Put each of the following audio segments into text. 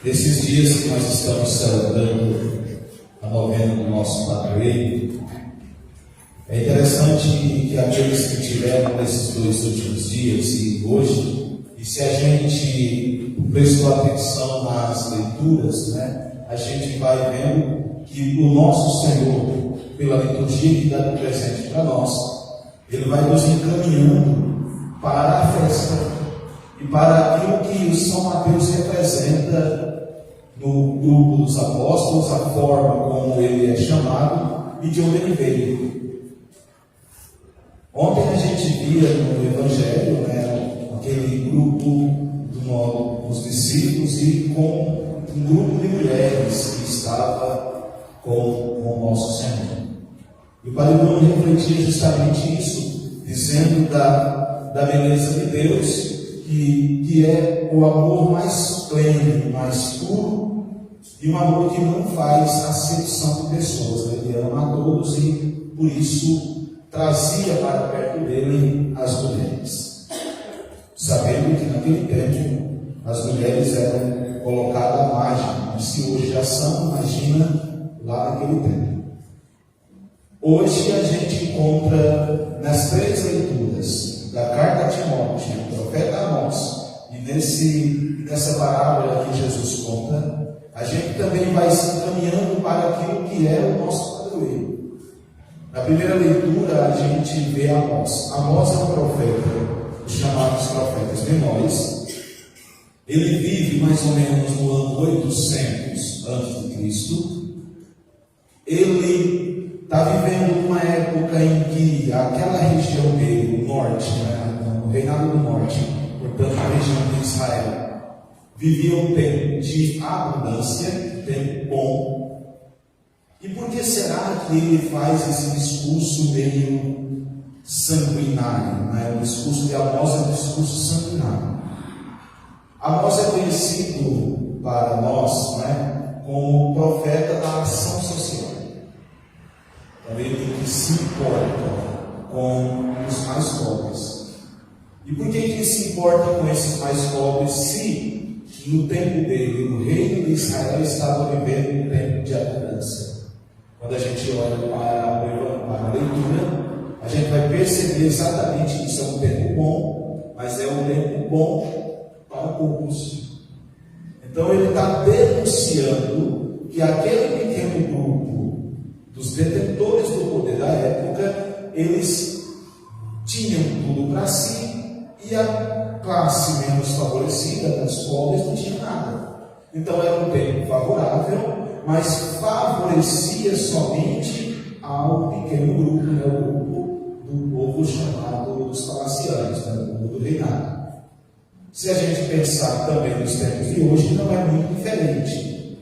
Nesses dias que nós estamos celebrando a novena do nosso padroeiro, é interessante que aqueles que tiveram nesses 2 últimos dias e hoje, e se a gente prestou atenção nas leituras, a gente vai vendo que o nosso Senhor, pela liturgia que dá de presente para nós, Ele vai nos encaminhando para a festa e para aquilo que o São Mateus representa no grupo dos apóstolos, a forma como ele é chamado e de onde ele veio. Ontem a gente via no Evangelho, aquele grupo dos discípulos e com um grupo de mulheres que estava com o nosso Senhor. E o Padre Bruno refletia justamente isso, dizendo da beleza de Deus, que é o amor mais pleno, mais puro, e um amor que não faz acepção de pessoas. Ele ama a todos e, por isso, trazia para perto dele as mulheres, sabendo que naquele tempo as mulheres eram colocadas à margem, mas se hoje já são, imagina lá naquele tempo. Hoje a gente encontra nas 3 leituras da carta a Timóteo, do profeta Amós, e nessa parábola que Jesus conta, a gente também vai se encaminhando para aquilo que é o nosso padroeiro. Na primeira leitura a gente vê Amós. Amós é um profeta, os chamados profetas menores. Ele vive mais ou menos no ano 800 a.C. Ele está vivendo uma época em que aquela região dele, o norte, o reinado do norte, portanto a região de Israel, vivia um tempo de abundância, tempo bom. E por que será que ele faz esse discurso meio sanguinário? O discurso de Amós é um discurso sanguinário. Amós é conhecido para nós como o profeta da ação social. Ele que se importa com os mais pobres. E por que ele se importa com esses mais pobres se no tempo dele, o reino de Israel estava vivendo um tempo de abundância? Quando a gente olha para a leitura, a gente vai perceber exatamente que isso é um tempo bom, mas é um tempo bom para poucos. Então ele está denunciando que aquele pequeno grupo dos detentores do poder da época, eles tinham tudo para si e a classe menos favorecida, dos pobres, não tinha nada. Então era um tempo favorável, mas favorecia somente ao pequeno grupo, o grupo do povo chamado dos palacianos, o povo do reinado. Se a gente pensar também nos tempos de hoje, não é muito diferente.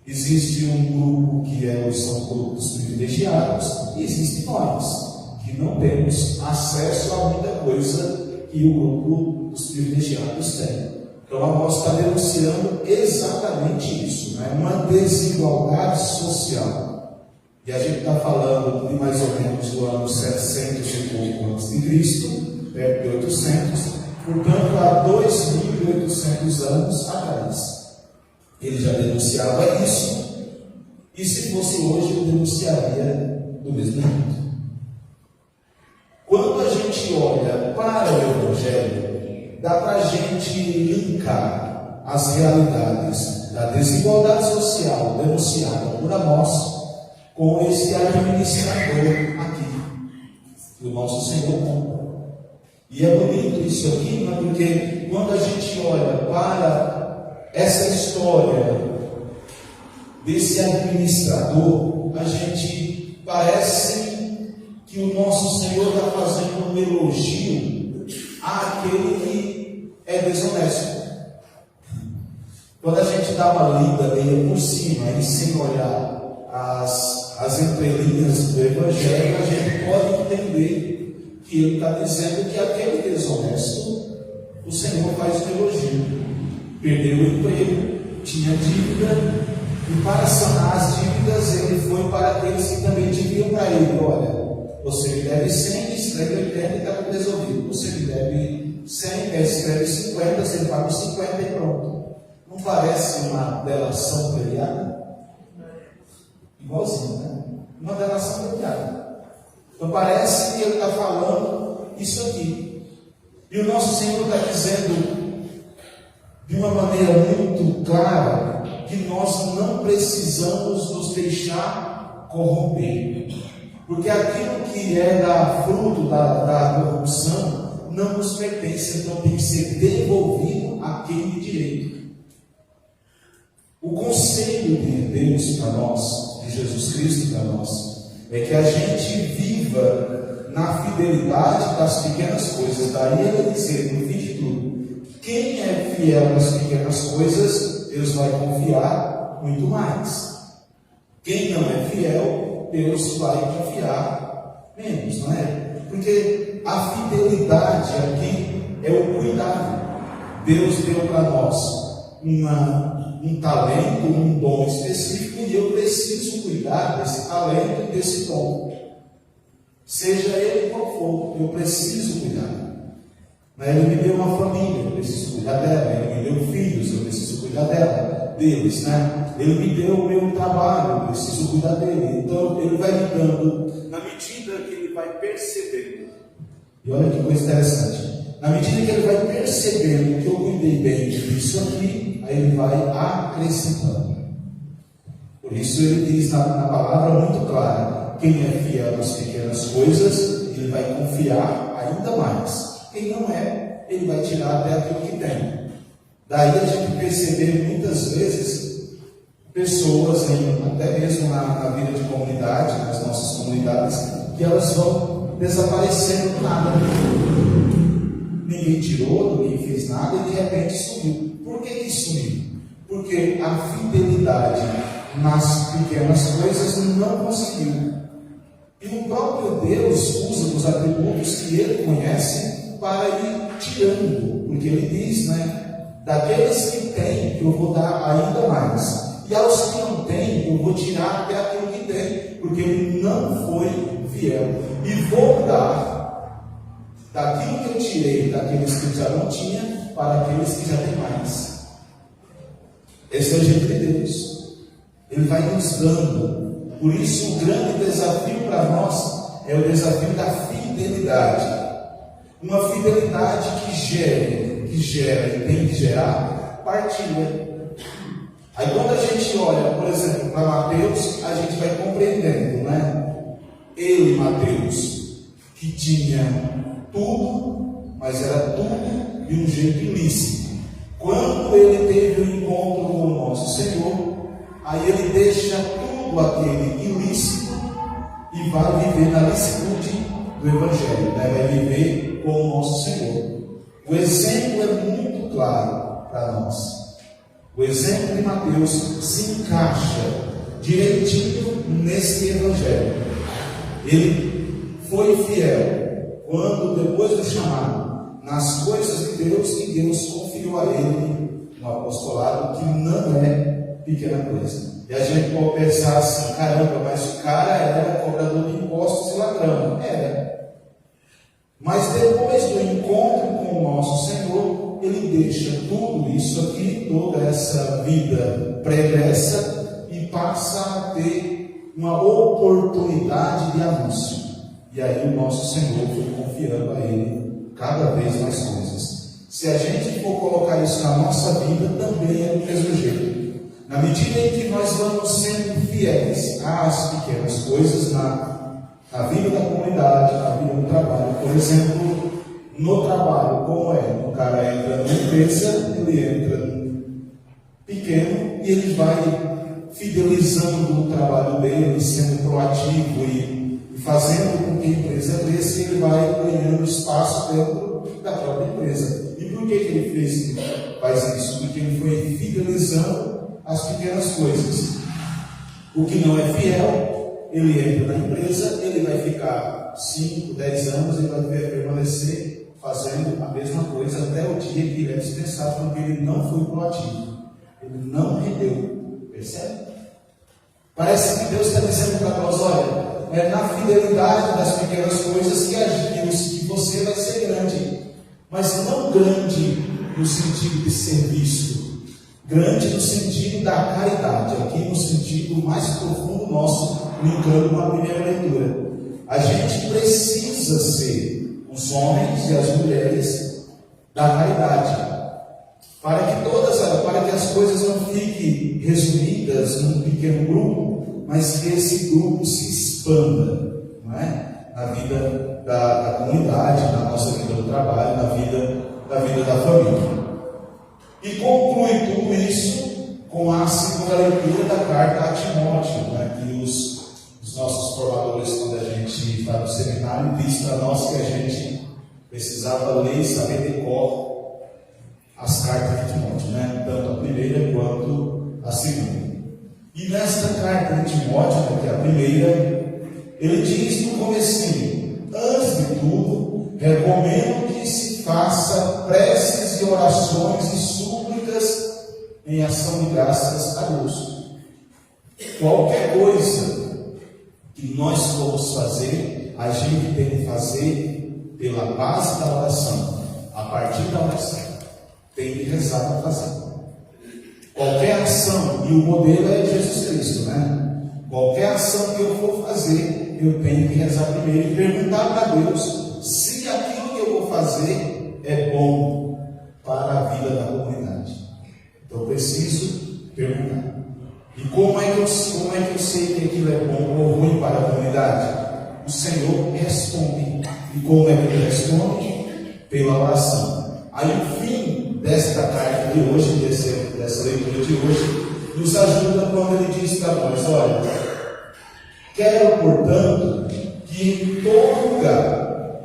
Existe um grupo que são grupos privilegiados, e existe nós, que não temos acesso a muita coisa que o grupo dos privilegiados tem. Então Amós está denunciando exatamente isso, uma desigualdade social. E a gente está falando de mais ou menos do ano 700 e pouco antes de Cristo, perto de 800, portanto há 2.800 anos atrás. Ele já denunciava isso, e se fosse hoje, ele denunciaria do mesmo jeito. Quando a gente olha para o Evangelho, dá para a gente linkar as realidades da desigualdade social denunciada por Amós com esse administrador aqui, que o nosso Senhor conta. E é bonito isso aqui, porque quando a gente olha para essa história desse administrador, a gente parece que o nosso Senhor está fazendo um elogio àquele que é desonesto. Quando a gente dá uma lida meio por cima e sem olhar as entrelinhas do Evangelho, a gente pode entender que ele está dizendo que aquele desonesto, o Senhor faz um elogio. Perdeu o emprego, tinha dívida, e para sanar as dívidas, ele foi para aqueles que também deviam para ele: olha, você me deve 100, escreve 80 e está tudo resolvido. Você me deve 100, escreve 50, você paga 50 e pronto. Não parece uma delação premiada? Igualzinho, né? Uma delação premiada. Então parece que ele está falando isso aqui. E o nosso Senhor está dizendo de uma maneira muito clara que nós não precisamos nos deixar corromper. Porque aquilo que é da fruto da corrupção não nos pertence, então tem que ser devolvido a quem de direito. O conselho de Deus para nós, de Jesus Cristo para nós, é que a gente viva na fidelidade das pequenas coisas. Daí ele dizer, no fim de tudo, quem é fiel nas pequenas coisas, Deus vai confiar muito mais. Quem não é fiel, Deus vai confiar menos, não é? Porque a fidelidade aqui é o cuidado. Deus deu para nós um talento, um dom específico, e eu preciso cuidar desse talento e desse dom. Seja ele qual for, eu preciso cuidar. Ele me deu uma família, eu preciso cuidar dela. Ele me deu filhos, eu preciso cuidar deles, né? Ele me deu o meu trabalho, eu preciso cuidar dele. Então ele vai me dando na medida que ele vai percebendo. E olha que coisa interessante. Na medida que ele vai percebendo que eu cuidei bem disso aqui, aí ele vai acrescentando. Por isso ele diz na palavra muito clara: quem é fiel nas pequenas coisas, ele vai confiar ainda mais. Quem não é, ele vai tirar até aquilo que tem. Daí a gente perceber muitas vezes pessoas, até mesmo na vida de comunidade, nas nossas comunidades, que elas vão desaparecendo do nada. Ninguém tirou, ninguém fez nada e de repente sumiu. Por que sumiu? Porque a fidelidade nas pequenas coisas não conseguiu. E o próprio Deus usa os atributos que ele conhece para ir tirando, porque ele diz, daqueles que têm, eu vou dar ainda mais, e aos que não têm, eu vou tirar até aquilo que tem, porque ele não foi fiel, e vou dar daquilo que eu tirei daqueles que já não tinham, para aqueles que já têm mais. Esse é o jeito de Deus. Ele vai nos dando. Por isso o grande desafio para nós é o desafio da fidelidade. Uma fidelidade que gera e tem que gerar partilha. Aí quando a gente olha, por exemplo, para Mateus, a gente vai compreendendo, Ele, Mateus, que tinha tudo, mas era tudo de um jeito ilícito. Quando ele teve o encontro com o nosso Senhor, aí ele deixa tudo aquele ilícito e vai viver na licitude do Evangelho, vai viver com o nosso Senhor. O exemplo é muito claro para nós. O exemplo de Mateus se encaixa direitinho nesse Evangelho. Ele foi fiel quando, depois do chamado, nas coisas de Deus, que Deus confiou a ele no apostolado, que não é pequena coisa. E a gente pode pensar assim: caramba, mas o cara era cobrador de impostos e ladrão. Era. Mas depois do encontro com o nosso Senhor, ele deixa tudo isso aqui, toda essa vida pregressa, e passa a ter uma oportunidade de anúncio. E aí o nosso Senhor foi confiando a ele cada vez mais coisas. Se a gente for colocar isso na nossa vida, também é do mesmo jeito. Na medida em que nós vamos sendo fiéis às pequenas coisas na vida da comunidade, na vida do trabalho. Por exemplo, no trabalho, como é? O cara entra na empresa, ele entra pequeno e ele vai fidelizando o trabalho dele, sendo proativo e fazendo com que a empresa cresça, e ele vai ganhando espaço dentro da própria empresa. E por que ele faz isso? Porque ele foi fidelizando as pequenas coisas. O que não é fiel, ele entra na empresa, ele vai ficar 5, 10 anos, ele vai permanecer fazendo a mesma coisa até o dia que ele é dispensado, porque ele não foi proativo, ele não rendeu. Percebe? Parece que Deus está dizendo para nós: olha, é na fidelidade das pequenas coisas que você vai ser grande, mas não grande no sentido de ser visto, grande no sentido da caridade, aqui no sentido mais profundo nosso, linkando uma primeira leitura. A gente precisa ser os homens e as mulheres da caridade, para que as coisas não fiquem resumidas num pequeno grupo, mas que esse grupo se expanda, não é? Na vida da comunidade, na nossa vida do trabalho, na vida da família. E conclui tudo isso com a segunda leitura da carta a Timóteo, né? Que os nossos formadores, quando a gente está no seminário, diz para nós que a gente precisava ler e saber de cor as cartas de Timóteo, né? Tanto a primeira quanto a segunda. E nesta carta de Timóteo, né, que é a primeira, ele diz no comecinho: antes de tudo, recomendo que se faça preces e orações e súplicas em ação de graças a Deus. Qualquer coisa que nós formos fazer, a gente tem que fazer pela base da oração, a partir da oração. Tem que rezar para fazer. Qualquer ação, e o modelo é Jesus Cristo, né? Qualquer ação que eu for fazer, eu tenho que rezar primeiro e perguntar para Deus se aquilo que eu vou fazer é bom para a vida da comunidade. Então eu preciso perguntar. E como é que eu sei que aquilo é bom ou ruim para a comunidade? O Senhor responde. E como é que ele responde? Pela oração. Aí o fim desta carta de hoje, dessa leitura de hoje, nos ajuda quando ele diz para nós: olha, quero, portanto, que em todo lugar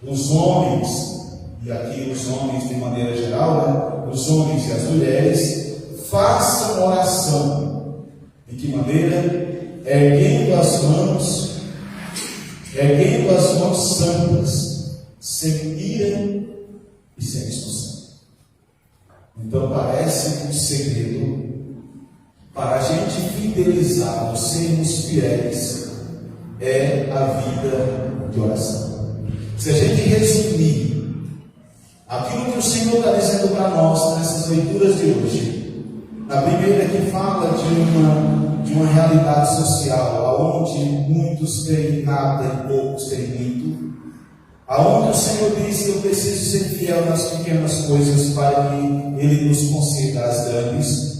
os homens, e aqui os homens de maneira geral, né, os homens e as mulheres, façam oração. De que maneira? Erguendo as mãos santas, sem ira e sem discussão. Então parece que o segredo para a gente fidelizar, sermos fiéis, é a vida de oração. Se a gente resumir aquilo que o Senhor está dizendo para nós nessas leituras de hoje, na primeira que fala de uma realidade social, onde muitos têm nada e poucos têm muito, aonde o Senhor diz: eu preciso ser fiel nas pequenas coisas para que Ele nos conceda as grandes.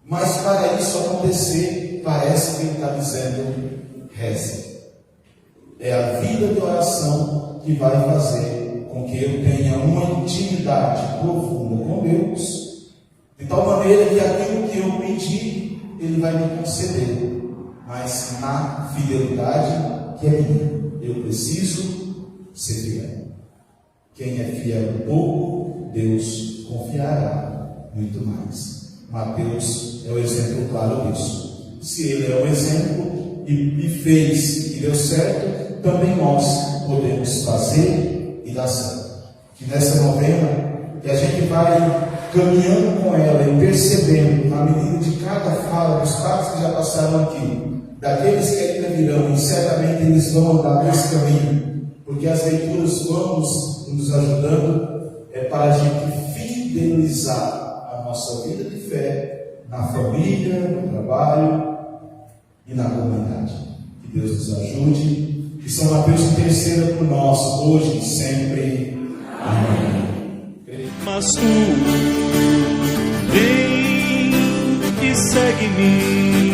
Mas para isso acontecer, parece que Ele está dizendo: reze. É a vida de oração que vai fazer com que eu tenha uma intimidade profunda com Deus, de tal maneira que aquilo que eu pedi, Ele vai me conceder, mas na fidelidade que é minha. Eu preciso ser fiel. Quem é fiel no pouco, Deus confiará muito mais. Mateus é o exemplo claro disso. Se ele é o exemplo e fez e deu certo, também nós podemos fazer e dar certo. Que nessa novena, que a gente vai caminhando com ela e percebendo, na medida de cada fala dos padres que já passaram aqui, daqueles que ainda virão, e certamente eles vão andar nesse caminho, porque as leituras vão nos ajudando, para a gente fidelizar a nossa vida de fé na família, no trabalho e na comunidade. Que Deus nos ajude. Que São Mateus interceda por nós, hoje e sempre. Amém. Mas tu vem e segue-me.